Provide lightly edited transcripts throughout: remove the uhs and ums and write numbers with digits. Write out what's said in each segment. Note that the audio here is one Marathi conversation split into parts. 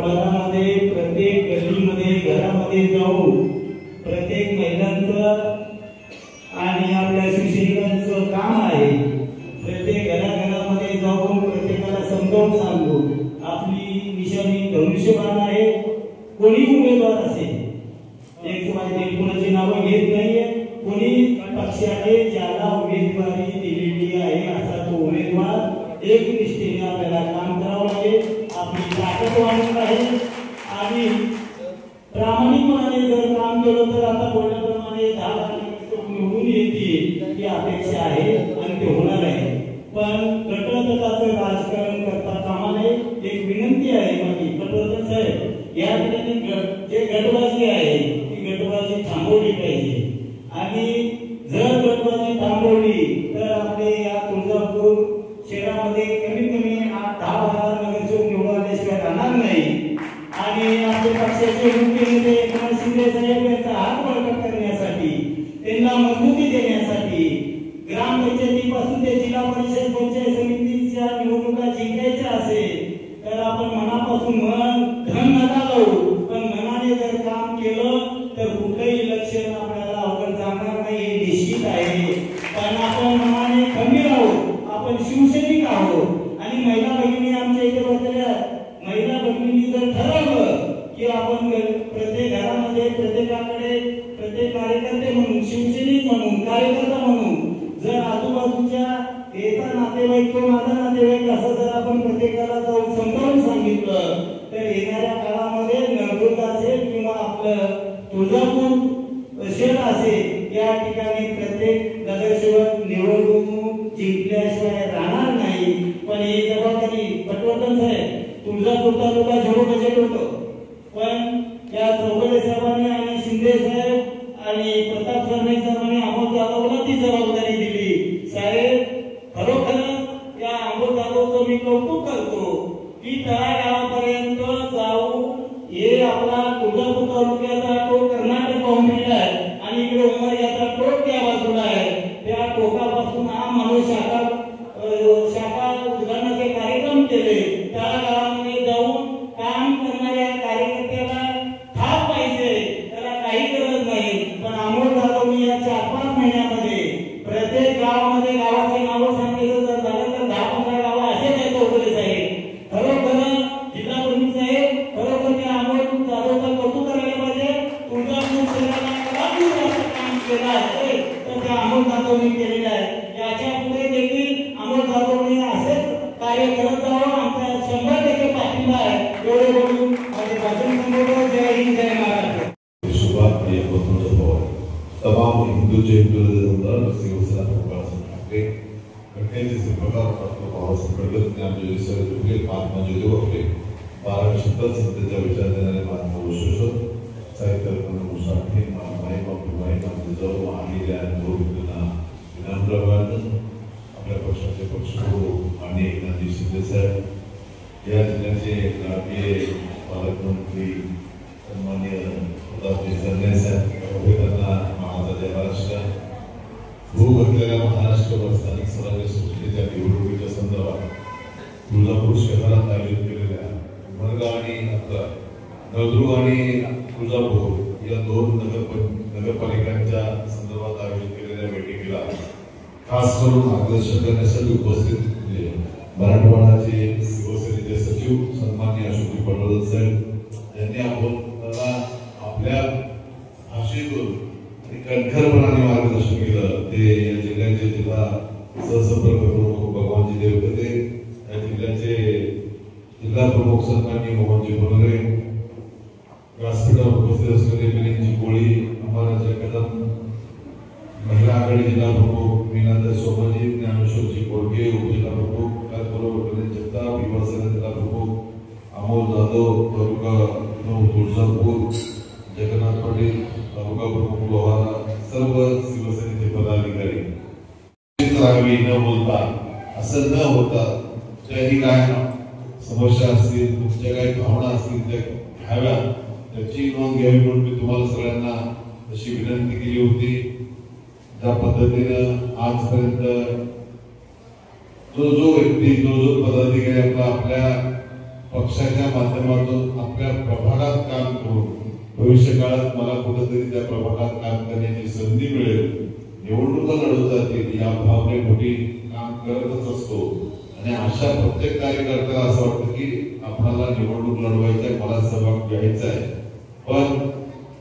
प्रभागामध्ये प्रत्येक गल्लीमध्ये घरामध्ये जाऊन प्रत्येक महिलांचं आणि आपल्या शिक्षकांचं काम आहे. प्रत्येक घराघरामध्ये जाऊन प्रत्येकाला समजावून सांगू आपली निशाणी धनुष्यबाण आहे. कोणी उमेदवार असेल एक माझी कोणाची नावं घेत नाहीये. कोणी पक्षाने ज्याला उमेदवारी दिलेली आहे असा तो उमेदवार एक निष्ठेने आपल्याला काम करावं लागेल. आपली ताकद वाढत आहे आणि प्रामाणिकपणाने जर काम केलं तर आता बोलल्याप्रमाणे 10 निवडून येतील ही अपेक्षा आहे आणि ते होणार आहे. पण गटतटाचं राजकारण करता कामा नये. एक विनंती आहे माझी पटवर्धन साहेब, या ठिकाणी जे गटबाजी आहे ती गटबाजी थांबवली पाहिजे आणि जर गटबाजी थांबवली तर आपले या तुळजापूर शहरामध्ये कमीत कमी 8-10 नगरसेवक निवडून आल्याशिवाय राहणार नाही. आणि आपल्या पक्षाचे मुख्यमंत्री एकनाथ शिंदे साहेब यांचा हात बळकट करण्यासाठी, त्यांना मजबूती देण्यासाठी, ग्रामपंचायतीपासून ते जिल्हा परिषद पंचायत समितीच्या निवडणुका जिंकायच्या असेल तर आपण मनापासून मन धन नका लावू, पण मनाने जर काम केलं तर कुठलंही इलेक्शन आपल्याला अवघड जाणार नाही हे निश्चित आहे. पण आपण मनाने खंबीर आहोत, आपण शिवसैनिक आहोत आणि महिला भगिनी आमच्या इथे बसलेल्या महिला भगिनींनी जर ठरवलं की आपण प्रत्येक घरामध्ये प्रत्येकाकडे प्रत्येक कार्यकर्ते म्हणून, शिवसैनिक म्हणून, कार्यकर्ता म्हणून जर आजूबाजूच्या याचा नातेवाईक किंवा माझा नातेवाईक असं जर आपण प्रत्येकाला जाऊन समजावून सांगितलं तर येणाऱ्या काळामध्ये नळदुर्ग असेल किंवा आपलं तुळजापूर शहर असेल या ठिकाणी प्रत्येक नगरसेवक निवडणूक जिंकल्याशिवाय राहणार नाही. पण ही जबाबदारी पटवर्धन साहेब, तुळजापूर तालुका झिरो बजेट होतं, पण या चौगुले साहेबांनी आणि शिंदे साहेब आणि प्रताप सरनाईक साहेबांनी अमोल जाधवला ती जबाबदारी दिली. साहेब खरोखरच या अमोल जाधवचं मी कौतुक करतो की तळागावापर्यंत जाऊ. हे आपला तुळजापूर तालुक्याचा तो कर्नाटक बाउंड्रीला आहे आणि इकडे उमरग्याचा टोक त्या बाजूला आहे. त्या टोकापासून हा माणूस शाखा उद्घाटनाचे कार्यक्रम केले. त्या गावामध्ये जाऊन काम करणाऱ्या कार्यकर्त्याला थाप पाहिजे, त्याला काही गरज नाही. पण अमोल जाधवनी या 4-5 महिन्यामध्ये प्रत्येक गावामध्ये गावाचे नावं सांगायचं जर झालं तर 10-15 गावं असे आहेत. चौधरी साहेब खरोखर जिल्हा प्रमुख साहेब खरोखर त्या अमोल जाधवचं कौतुक करायला पाहिजे. तुळजापूर शहराला काम केलं आहे तर त्या अमोल जाधवनी केलेलं आहे. याच्या पुढे देखील अमोल जाधवनी असेच कार्य करत जावं. आमचा 100% पाठिंबा आहे. एवढे बोलून माझे भाषण संपवतो. जय हिंद, जय महाराष्ट्र. तमाम हिंदू जयंतीला शिवसेना घटनेचे प्रकार महात्मा ज्योतिबा फुले 12 शतक सत्तेचा विचार देणारे महात्मा विश्वेश्वर साहित्य मुसाफे जाऊ आलेल्या विनम्र आपल्या पक्षाचे पक्षप्रमुख आणि एकनाथजी शिंदे साहेब, या जिल्ह्याचे लाडके पालकमंत्री सन्माननीय प्रतापजी सरनाईक साहेब, महाराष्ट्र महाराष्ट्र भू घातलेल्या महाराष्ट्र स्थानिक स्वराज्य संस्थेच्या निवडणुकीच्या संदर्भात तुळजापूर शहरात आयोजित केलेल्या उमरगा आणि नळदुर्ग आणि तुळजापूर या 2 नगरपालिकांच्या संदर्भात आयोजित केलेल्या बैठकीला खास करून मार्गदर्शन करण्यासाठी उपस्थित होते मराठवाड्याचे शिवसेनेचे सचिव सन्माननीय अशोक पटवर्धन साहेब यांनी आपल्याला आपल्या भाषेतून आणि कणखरपणाने मार्गदर्शन केलं. ते या जिल्ह्याचे जिल्हा सहसंपर्क प्रमुख भगवानजी देवकते, या जिल्ह्याचे जिल्हा प्रमुख सन्माननीय मोहनजी बनोरे, व्यासपीठावर उपस्थित असलेले मिलिंदजी कोळी, अंबाराजे कदम, महिला आघाडी जिल्हा प्रमुख मीनाताई सोमाजी, ज्ञानेश्वरजी कोडके, उपजिल्हा प्रमुख त्याचबरोबर जगताप, युवासेना जिल्हा प्रमुख अमोल जाधव, तालुका तुळजापूर, जगन्नाथ पाटील, तालुका प्रमुख लोहारा, सर्व शिवसेनेचे पदाधिकारी न बोलता असं न होता ज्याही काय समस्या असतील, तुमच्या काही भावना असतील त्या घ्याव्या, त्याची नोंद घ्यावी म्हणून मी तुम्हाला सगळ्यांना अशी विनंती केली होती. ज्या पद्धतीनं आजपर्यंत जो व्यक्ती जो पदाधिकारी आपल्या पक्षाच्या माध्यमातून आपल्या प्रभागात काम करून भविष्य काळात मला कुठेतरी त्या प्रभागात काम करण्याची संधी मिळेल, निवडणुका लढवत जातील या भावनेपोटी काम करतच असतो. आणि अशा प्रत्येक कार्यकर्त्याला असं वाटतं की आपल्याला निवडणूक लढवायची आहे, मला सहभाग घ्यायचा आहे. पण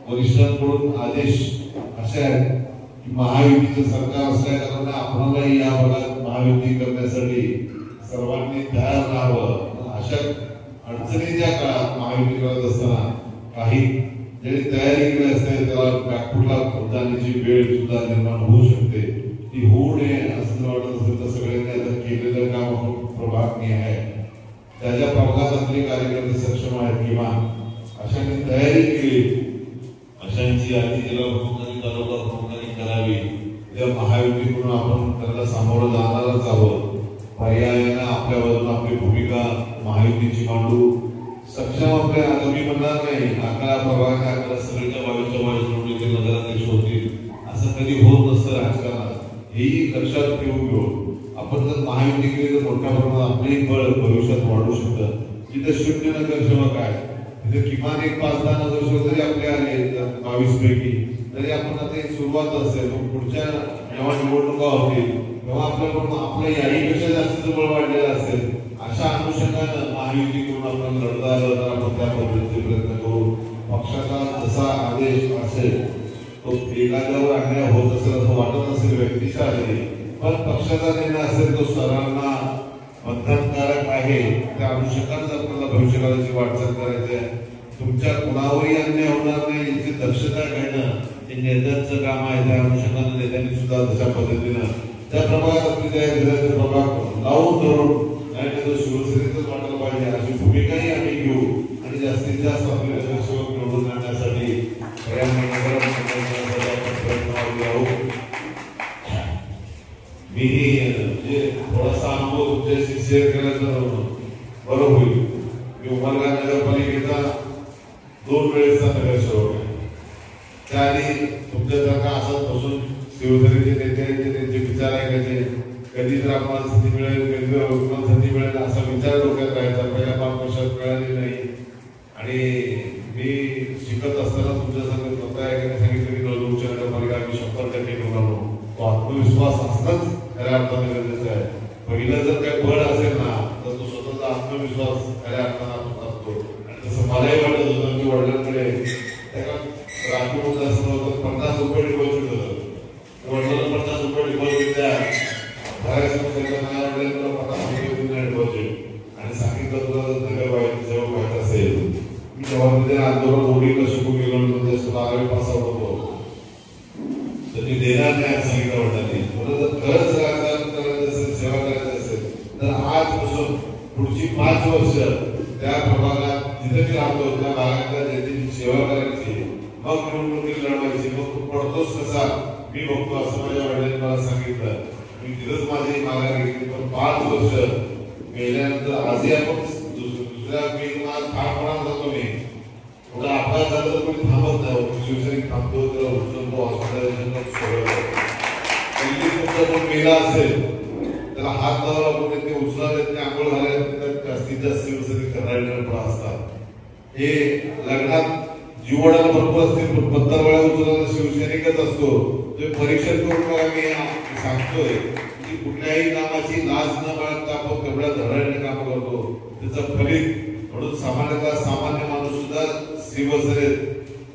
वरिष्ठांकडून आदेश असे आहेत की महायुतीचं सरकार असल्या कारणाने आपल्यालाही या भागात महायुती करण्यासाठी सर्वांनी तयार राहावं. अशा अडचणीच्या काळात महायुती करत असताना काही ज्यांनी तयारी केली असते त्याला बॅकफुटला जाण्याची वेळ सुद्धा निर्माण होऊ शकते. ती होऊ नये असं जर वाटत असेल तर सगळ्यांनी आता केलेलं काम आपण प्रभागनीय आहे. त्या ज्या प्रभागात आपले कार्यकर्ते सक्षम आहेत किंवा अशांनी तयारी केली अशांची यादी जिल्हा प्रमुखांनी तालुका प्रमुखांनी करावी. त्या महायुतीकडून आपण त्याला सामोरं जाणारच आहोत. पर्यायानं आपल्या बाजूने आपली भूमिका महायुतीची मांडू सक्षम आपल्या आता मी म्हणणार नाही 11 प्रभाग 11 सगळ्यांच्या 22 निवडणुकीत नगराध्यक्ष होतील असं कधी होत नसतं राजकारणात. हेही लक्षात ठेवून घेऊन आपण जर महायुती केली तर मोठ्या प्रमाणात आपलेही बळ भविष्यात वाढू शकतं. तिथे 0 नगरसेवक आहे, तिथे किमान एक 5-10 नगरसेवक जरी आपले आले 22 पैकी तरी आपण आता एक सुरुवात असेल. पुढच्या जेव्हा निवडणुका होतील तेव्हा आपल्या याहीपेक्षा जास्त बळ वाढलेलं असेल. अशा अनुषंगानं महायुती करून आपण लढता आलं तर आपण त्या पद्धतीचे प्रयत्न करू. पक्षाचा जसा आदेश असेल तो एखाद्यावर अन्याय होत असेल असं वाटत नसेल व्यक्तीच्या आधी, पण पक्षाचा निर्णय असेल तो सर्वांना बंधनकारक आहे. त्या अनुषंगानेच आपल्याला भविष्यकाळाची वाटचाल करायची आहे. तुमच्या कुणावरही अन्याय होणार नाही याची दक्षता घेणं हे नेत्यांचं काम आहे. त्या अनुषंगाने नेत्यांनी सुद्धा तशा पद्धतीनं त्या प्रभागात आपली त्या प्रभाग लावून धरून नाही तर शिवसेनेतच वाटायला पाहिजे अशी भूमिकाही आम्ही घेऊ आणि जास्तीत जास्त आपले नगरसेवक निवडून आणण्यासाठी मी म्हणजे थोडासा अनुभव तुमच्याशी शेअर केला तर बरं होईल. मी उमरगा नगरपालिकेचा 2 वेळेचा नगरसेवक आहे. त्याआधी तुमच्यासारखा असंच बसून शिवसेनेचे नेते त्यांचे विचार ऐकायचे. कधी जर आपल्याला संधी मिळेल कधी संधी मिळेल असा विचार डोक्यात राहायचा. पहिल्या 5 वर्षात मिळाली नाही. आणि मी शिकत असताना तुमच्या संघ स्वतः एकाने सांगितलं की नळदूरच्या नगरपालिका आम्ही 100% करू. तो आत्मविश्वास असणंच खऱ्या अर्थाने गरजेचं आहे. पहिलं जर काही बळ असेल ना तर तो स्वतःचा आत्मविश्वास खऱ्या अर्थाने असतो. आणि तसं मलाही वाटत होतं की वडिलांकडे त्याला राखीव असं होतं 50 रुपये डिपॉझिट होतं. वडिलांना 50 रुपये डिपॉझिट द्या आणि सांगितलं तुला जेव्हा व्हायचं असेल मी तेव्हा आंदोलन ओढीला शिकून गेलो 12वी पास आउट होतो तर मी देणार नाही असं सांगितलं वडिलांनी. मला जर खरंच राजकारण करायचं असेल सेवा करायचं असेल तर आजपासून पुढची 5 वर्ष त्या प्रभागात जिथे मी राहतो त्या भागातल्या जनतेची सेवा करायची, मग निवडणुकीत लढवायची. मग तू पडतोस कसा मी बघतो असं माझ्या वडिलांनी मला सांगितलं. मी तिथंच माझी माघार घेतली. पण 5 वर्ष गेल्यानंतर आजही आपण दुसऱ्या मी ठामपणा जातो. मी थोडा अपघात झाला तर कोणी थांबत नाही. शिवसेनेत थांबतो त्याला उचलतो हॉस्पिटलायझेशन कोण मेला असेल त्याला हात लावला कोणी ते उचला देत नाही. आंघोळ झाल्यानंतर जास्तीत जास्त शिवसेनेत करणारे असतात. हे लग्नात जीवडाला भरपूर असते पण 72 वेळा उचलणारा शिवसैनिकच असतो. ते परीक्षण करून बघा. मी सांगतोय की कुठल्याही कामाची लाज न बाळगता आपण तेवढ्या धडाडीने काम करतो त्याचं फलित. म्हणून सामान्य माणूस सुद्धा शिवसेनेत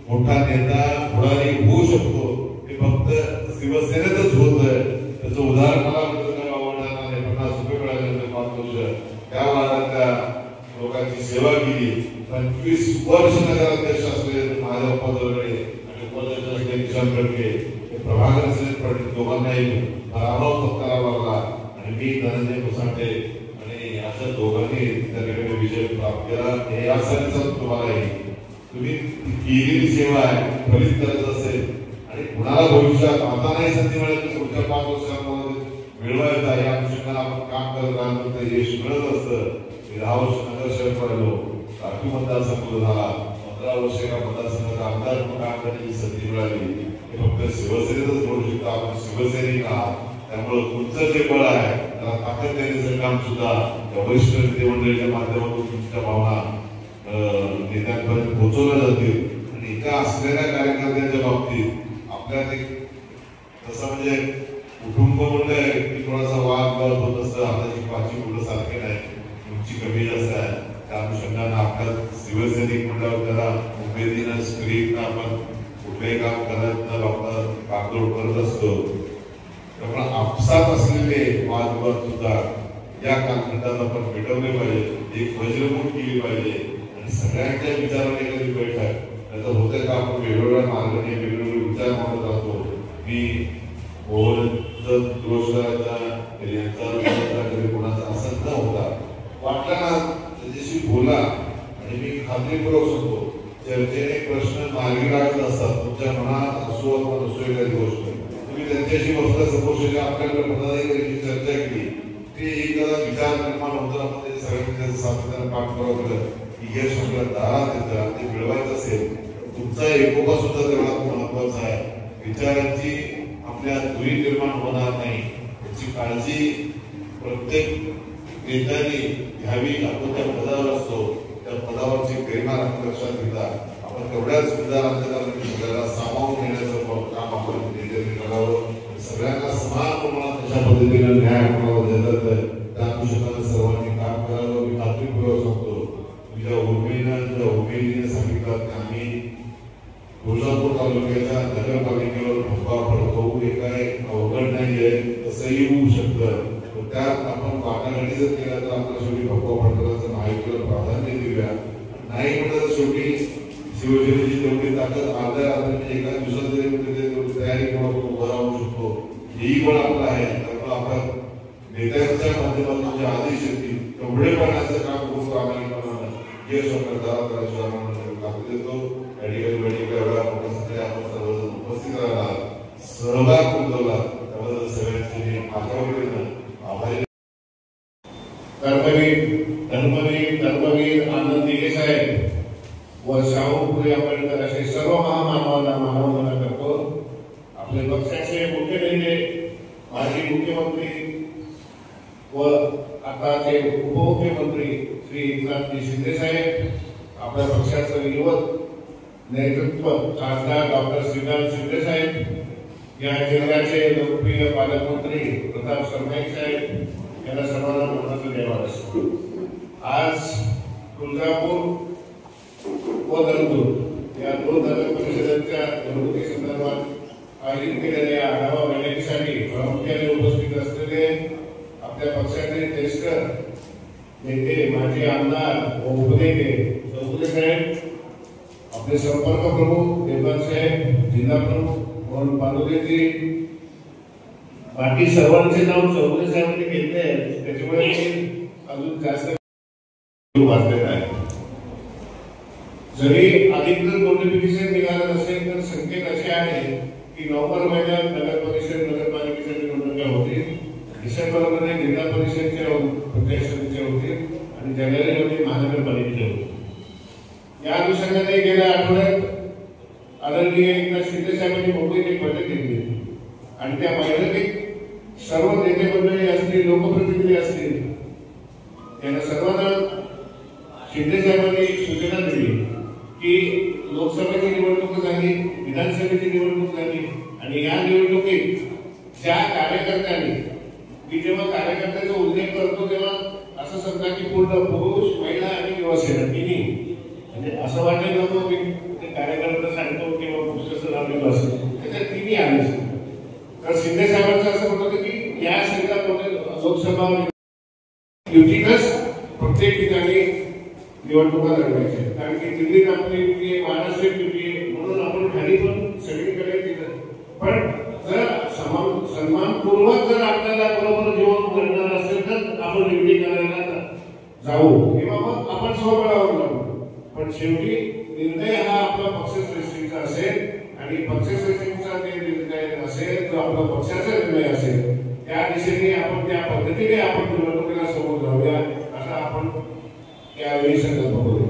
मोठा नेता पुढारी होऊ शकतो. हे फक्त शिवसेनेतच होत आहे. त्याचं उदाहरण मला आवडणार नाही. 50 रुपये मिळाले 5 वर्ष त्या भागातल्या लोकांची सेवा केली. 25 वर्ष नगराध्यक्ष असले माझ्या पदाकडे आणि उपाध्यक्ष किशन गडके प्रभाकर दोघांनाही पराभव पत्करावा लागला. आणि मी धनंजय मुसाटे आणि अशा दोघांनी त्या ठिकाणी विजय प्राप्त केला. हे यासाठीच तुम्हालाही तुम्ही केलेली सेवा आहे फलित करत असेल आणि कुणाला भविष्यात आता नाही संधी मिळेल तर पुढच्या 5 वर्षांमध्ये मिळवायचा या अनुषंगाने आपण काम करत राहतो तर यश मिळत असतं. 10 वर्ष नगरसेवक राहिलो, राखीव मतदारसंघ झाला, 15 वर्ष एका मतदारसंघाचा आमदार म्हणून काम करण्याची संधी मिळाली. हे फक्त शिवसेनेतच करू शकतो. आपण शिवसैनिक आहात त्यामुळे तुमचं जे बळ आहे त्याला ताकद देण्याचं काम सुद्धा वरिष्ठ नेते मंडळीच्या माध्यमातून तुमच्या भावना नेत्यांपर्यंत पोहोचवल्या जातील आणि एका असलेल्या कार्यकर्त्यांच्या बाबतीत आपल्यात एक तसं म्हणजे कुटुंब म्हणलंय की थोडासा वाद होत असतं. हाताची पाची मुलं सारखे नाही, तुमची कमी जास्त आहे, त्या अनुषंगाने आपल्या शिवसैनिक म्हणल्यावर त्याला उमेदीनं स्क्रीननं आपण कुठलंही काम करत न बघता कागदोड करत असतो. त्यामुळे आपसात असलेले वादविवाद सुद्धा या कालखंडात आपण मिटवले पाहिजे, एक वज्रमूठ केली पाहिजे आणि सगळ्यांच्या विचाराने एखादी बैठक त्याचं होतं का आपण वेगवेगळ्या मार्गाने वेगवेगळे विचार मांडत राहतो. मी मोहनचं दोष करायचा यांचा कधी कोणाचा असं न होता वाटला ना त्याच्याशी बोला आणि मी खात्रीपूर्वक सांगतो चर्चेने प्रश्न मार्गी लागत असतात. तुमच्या मनात असो अथवा नसो एखादी गोष्ट तुम्ही त्यांच्याशी बसला सपोज आपल्याकडे पदाधिकाऱ्यांची चर्चा केली ते एखादा विचार निर्माण होता आपण ते सगळ्यांनी सातत्याने पाठपुरावा केला की यश आपल्या दारात येतं ते मिळवायचं असेल तुमचा एकोपा सुद्धा तेवढा महत्वाचा आहे. विचारांची आपल्या दुरी निर्माण होणार नाही याची काळजी प्रत्येक नेत्याने घ्यावी. आपण त्या पदावर असतो त्या पदावरची गरिमा लक्षात घेता आपण तेवढ्याच विचारांच्या सामावून घेण्याचं काम आपण नेत्यांनी करावं. सगळ्यांना समान प्रमाणात अशा पद्धतीने न्याय कोणाला देतात त्या अनुषंगाने सर्वांनी काम करावं. मी खात्रीपूर्वक सांगतो तुझ्या उमेदीने सांगितलं की आम्ही तुळजापूर तालुक्याच्या नगरपालिकेवर भुका पडतो हे काय अवघड नाही आहे तसंही होऊ शकतं. त्यात आपण वाटाघाटी जर केला तर आपल्या शेवटी भुका पडताचं महायुतीला प्राधान्य देऊया. नाही म्हणलं तर शेवटी शिवसेनेची तेवढी ताकद अर्ध्या एका दिवसात जरी तयारी कोणाकडून उभं राहू शकतो हेही पण आपलं आहे. त्यामुळे आपण नेत्यांच्या माध्यमातून जे आदेश येतील तेवढे पाण्याचं काम करू प्रामाणिकपणानं हे स्वतः देतो. या ठिकाणी एवढ्या मोठ्या संख्येने आपण सर्वजण उपस्थित राहणार सहभाग नोंदवला त्याबद्दल सगळ्यांचे माझ्यावरील आभारी. धर्मवीर आनंद दिघे साहेब व शाहू फुले आंबेडकर असे सर्व महामानवांना मानवंदना करतो. आपले पक्षाचे मुख्य नेते माजी मुख्यमंत्री व आताचे उपमुख्यमंत्री श्री एकनाथजी शिंदे साहेब, आपल्या पक्षाचं युवक नेतृत्व खासदार डॉक्टर श्रीकांत शिंदे साहेब, या जिल्ह्याचे लोकप्रिय पालकमंत्री प्रताप सरनाईक साहेब यांना सर्वांना मानाचा धन्यवाद असतो. आज तुळजापूर व दरदूर या दोन नगर परिषदांच्या निवडणुकी संदर्भात आयोजित केलेल्या आढावा बैठकीसाठी प्रामुख्याने उपस्थित असलेले आपल्या पक्षाचे ज्येष्ठ नेते माजी आमदार व उपनेते चौगुले साहेब, आपले संपर्क प्रमुख देवबाग साहेब, जिल्हा प्रमुख मोहन पांडुलेजी, बाकी सर्वांचे नाव चौगुले साहेबांनी घेतले आहेत त्याच्यामुळे अजून जास्त वाचलेलं आहे. जरी अधिकृत नोटिफिकेशन निघालं नसेल तर संकेत असे आहे की नोव्हेंबर महिन्यात नगर परिषद नगरपालिकेच्या निवडणुका होतील, डिसेंबरमध्ये जिल्हा परिषदच्या प्रत्यक्षाच्या होतील आणि जानेवारीमध्ये महानगरपालिकेच्या होतील. या अनुषंगाने गेल्या आठवड्यात आदरणीय एकनाथ शिंदे साहेबांनी मुंबईत एक बैठक घेतली आणि त्या बैठकीत सर्व नेते मंडळी असतील, लोकप्रतिनिधी असतील, यांना सर्वांना शिंदे साहेबांनी सूचना दिली की लोकसभेची निवडणूक झाली, विधानसभेची निवडणूक झाली आणि या निवडणुकीत ज्या कार्यकर्त्यांनी, मी जेव्हा कार्यकर्त्याचा उल्लेख करतो तेव्हा असं समजा की पूर्ण पुरुष, महिला आणि युवासेना तिन्ही, म्हणजे असं वाटेल नको की कार्यकर्ता सांगतो किंवा पुरुषाचं नाव असेल त्याच्यात तिन्ही आले. तर शिंदे साहेबांचं असं होतं की या सगळ्या लोकसभा युतीतच प्रत्येक ठिकाणी निवडणुका लढवायच्या, कारण की दिल्लीत आपली युती आहे, महाराष्ट्रात युती आहे, म्हणून आपण खाली पण सगळीकडे तिथं. पण जर सन्मानपूर्वक जर आपल्याला बरोबर जीवन करणार असेल तर आपण युती करायला जाऊ किंवा मग आपण स्वबळावर जाऊ. पण शेवटी निर्णय हा आपला पक्षश्रेष्ठींचा असेल आणि पक्षश्रेष्ठींचा जे निर्णय असेल तो आपला पक्षाचा निर्णय असेल त्या दिशेने आपण त्या पद्धतीने आपण निवडणुकीला समोर जाऊया असा आपण त्यावेळी संकल्प करू.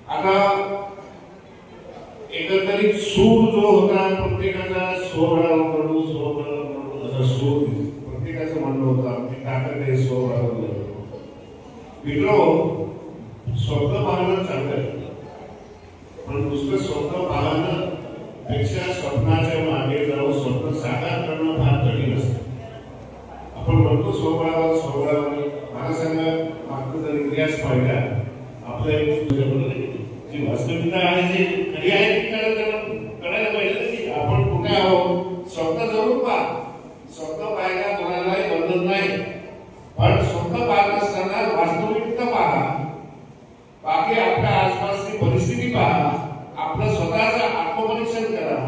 आता एकंदरीत सूर जो होता प्रत्येकाचा स्वबळावर लढू असा सूर प्रत्येकाचं म्हणणं होतं, आमची ताकद आहे स्वबळावर लढू. मित्रो, स्वप्न पाहणं चांगलं आहे, पण नुसतं स्वप्न पाहणं पेक्षा स्वप्नाच्या मागे जाऊन स्वप्न साकार करणं फार कठीण असतं. आपण म्हणतो स्वबळावर स्वबळावर, मला सांगा मागचा जर इतिहास पाहिला आपल्या जी वास्तविकता आहे जी खरी आहे ती कळायला पाहिजे की आपण कुठे आहोत. स्वप्न जरूर पहा, स्वप्न पाहायला कोणालाही बंधन नाही, पण स्वप्न पाहत असताना वास्तविकता पहा, बाकी आपल्या आसपासची परिस्थिती पहा, आपलं स्वतःचं आत्मपरीक्षण करा,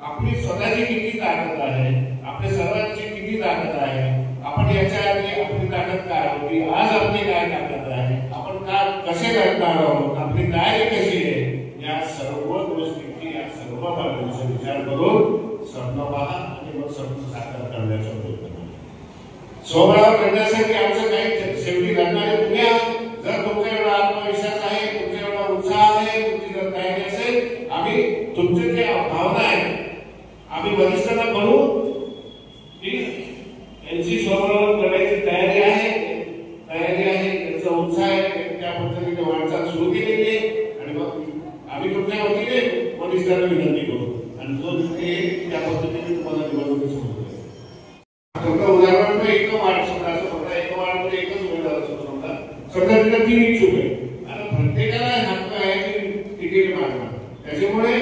आपली स्वतःची किती ताकद आहे, आपल्या सर्वांची किती ताकद आहे, आपण याच्या आधी आपली ताकद काय होती, आज आपली काय ताकद आहे, आपण काय कसे करणार आहोत, आपली तयारी कशी आहे, या सर्व गोष्टींची या सर्व बाबींचा विचार करून स्वप्न पहा आणि मग स्वप्न साकार करण्याचा प्रयत्न करा. स्वबळावर करण्यासाठी आमचं काही शेवटी घडणारे तुम्ही आहात. जर तुमचा एवढा आत्मविश्वास आहे, तुमचा एवढा उत्साह आहे, तुमची जर तयारी असेल, आम्ही तुमचे जे भावना आहे आम्ही वरिष्ठांना कळू की यांची स्वबळावर करण्याची तयारी आहे, त्यांचा उत्साह आहे, त्या पद्धतीने वाटचाल सुरू केलेली आहे. आणि मग आम्ही तुमच्या वतीने वरिष्ठांना विनंती करू आणि जो त्या पद्धतीने तुम्हाला निवडणुकीत सुरू करेल. समजा उदाहरण एक वार्ड, समजा असं समजा एक वार्ड एकच उमेदवार असतो, समजा तिला 3 इच्छुक आहे आणि प्रत्येकाला हक्क आहे की तिकीट मागणं. त्याच्यामुळे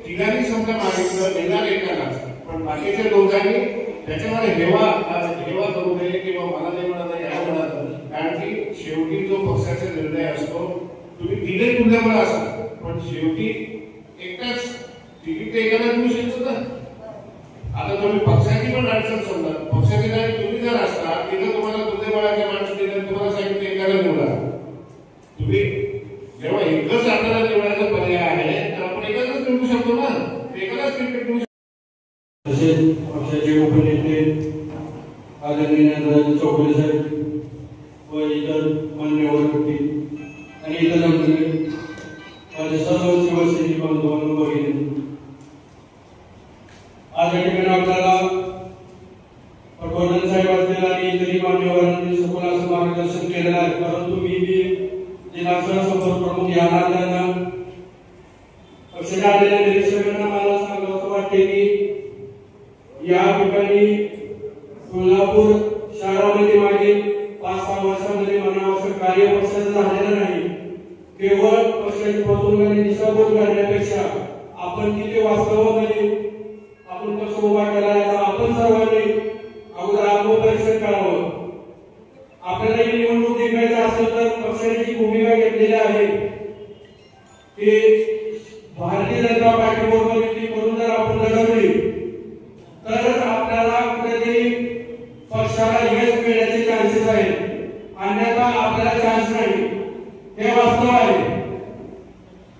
तिघांनी समजा मागितलं देणार एकाला, पण बाकीच्या दोघांनी त्याच्यामध्ये हेवा करू नये किंवा मला नाही म्हणत या म्हणत. कारण की शेवटी जो पक्षाचा निर्णय असतो, तुम्ही तिघे तुल्यबळ असाल पण शेवटी एकटाच तिकीट एकाला देऊ शकतो ना. आता तुम्ही पक्षाची पण अडचण समजा, पक्षाची नाही तुम्ही जर असता तिथं तुम्हाला तुल्यबळाच्या माणसं दिलं, तुम्हाला सांगितलं एकाला निवडा. तुम्ही जेव्हा एकच आपल्याला निवडायचा पर्याय आहे तर आपण एकाच निवडू शकतो ना, एकालाच तिकीट देऊ शकतो. तसेच पक्षाचे उपनेते आदरणीय नरेंद्र चौगुले साहेब व इतर मान्यवर व्यक्ती आणि इतर मंत्री, माझे सर्व शिवसैनिक बांधवांनो भगिनी, आज या ठिकाणी आपल्याला पटवर्धन साहेब असतील आणि इतरही मान्यवरांनी सखोल असं मार्गदर्शन केलेलं आहे. परंतु मी जिल्हा संपर्क प्रमुख या नात्यानं पक्षाच्या आलेल्या निरीक्षकांना मला सांगावं वाटते की या ठिकाणी कोल्हापूर शहरामध्ये मागील 5-6 वर्षांमध्ये मनावश्यक कार्य पक्षाचं झालेलं नाही. केवळ पक्षाची फसवणूक आणि दिशाभूल करण्यापेक्षा आपण किती वास्तवामध्ये आपण पक्ष उभा केला याचा आपण सर्वांनी अगोदर आत्मपरीक्षण करावं. आपल्याला ही निवडणूक जिंकायची असेल तर पक्षाने जी भूमिका घेतलेली आहे की भारतीय जनता पार्टीबरोबर युती करून जर आपण लढवली तरच आपल्याला कुठेतरी पक्षाला यश मिळण्याचे चान्सेस आहेत, अन्यथा आपल्याला चान्स नाही. हे वास्तव आहे.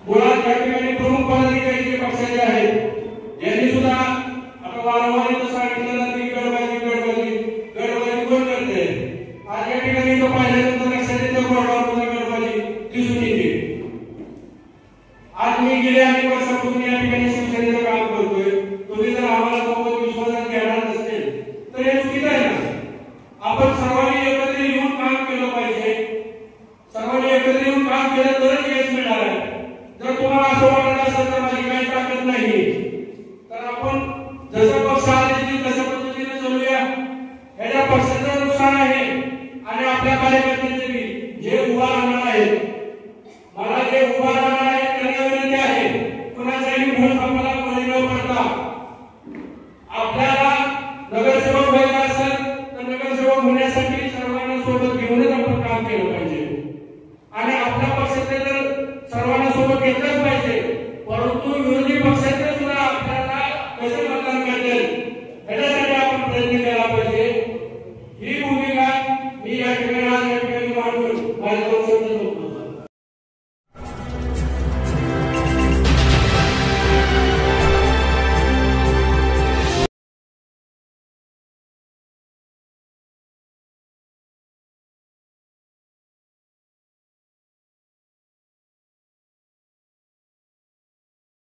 मुळात या ठिकाणी प्रमुख पदाधिकारी जे पक्षाचे आहेत यांनी सुद्धा आता वारंवार सांगितलं जातं की गडबाजी कोण करते. आज या ठिकाणी तो पाहिल्यानंतर लक्षात येतं बोर्डावर सुद्धा गडबाजी दिसून येते. आज मी गेल्या अनेक वर्षापासून या ठिकाणी शिवसेनेचं काम करतोय. तुम्ही जर आम्हाला सोबत विश्वासात घेणार नसेल तर हे चुकीचं आहे ना. आपण सर्वांनी एकत्र येऊन काम केलं पाहिजे. सर्वांनी एकत्र येऊन काम केलं तरच यश मिळणार आहे. जर तुम्हाला असं वाटत असेल तर माझी काही ताकद नाही,